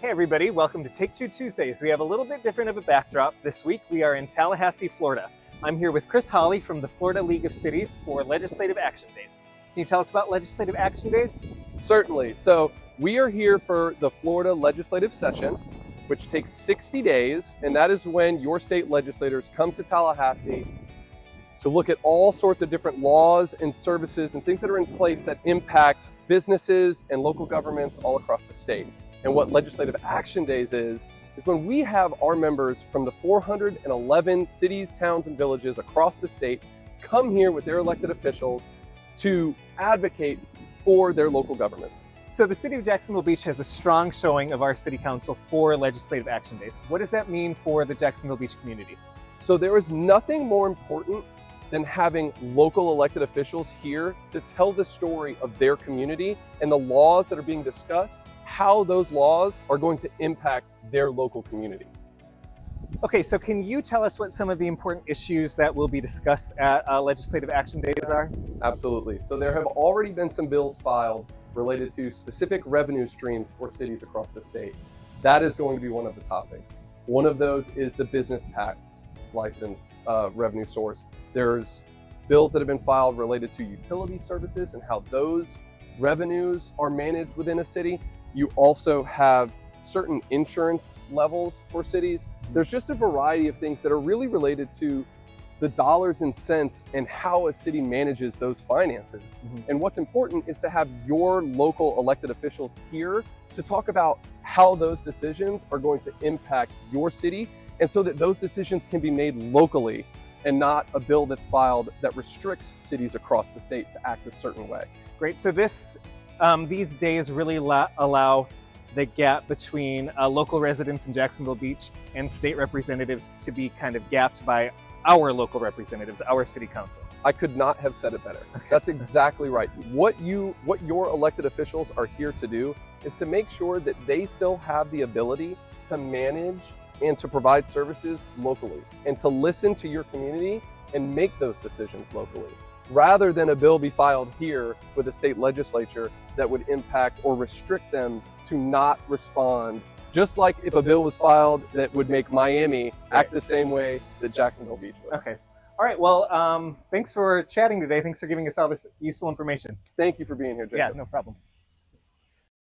Hey everybody, welcome to Take Two Tuesdays. We have a little bit different of a backdrop. This week we are in Tallahassee, Florida. I'm here with Chris Hawley from the Florida League of Cities for Legislative Action Days. Can you tell us about Legislative Action Days? Certainly. So we are here for the Florida legislative session, which takes 60 days, and that is when your state legislators come to Tallahassee to look at all sorts of different laws and services and things that are in place that impact businesses and local governments all across the state. And what Legislative Action Days is when we have our members from the 411 cities, towns, and villages across the state come here with their elected officials to advocate for their local governments. So the city of Jacksonville Beach has a strong showing of our city council for Legislative Action Days. What does that mean for the Jacksonville Beach community? So there is nothing more important than having local elected officials here to tell the story of their community and the laws that are being discussed, how those laws are going to impact their local community. Okay, so can you tell us what some of the important issues that will be discussed at Legislative Action Days are? Absolutely. So there have already been some bills filed related to specific revenue streams for cities across the state. That is going to be one of the topics. One of those is the business tax license revenue source. There's bills that have been filed related to utility services and how those revenues are managed within a city. You also have certain insurance levels for cities. There's just a variety of things that are really related to the dollars and cents and how a city manages those finances. And what's important is to have your local elected officials here to talk about how those decisions are going to impact your city, and so that those decisions can be made locally and not a bill that's filed that restricts cities across the state to act a certain way. Great, so these days really allow the gap between local residents in Jacksonville Beach and state representatives to be kind of gapped by our local representatives, our city council. I could not have said it better. Okay. That's exactly right. What your elected officials are here to do is to make sure that they still have the ability to manage and to provide services locally and to listen to your community and make those decisions locally, rather than a bill be filed here with the state legislature that would impact or restrict them to not respond. Just like if a bill was filed that would make Miami act the same way that Jacksonville Beach would. Okay. All right. Well, thanks for chatting today. Thanks for giving us all this useful information. Thank you for being here, Jacob. Yeah, no problem.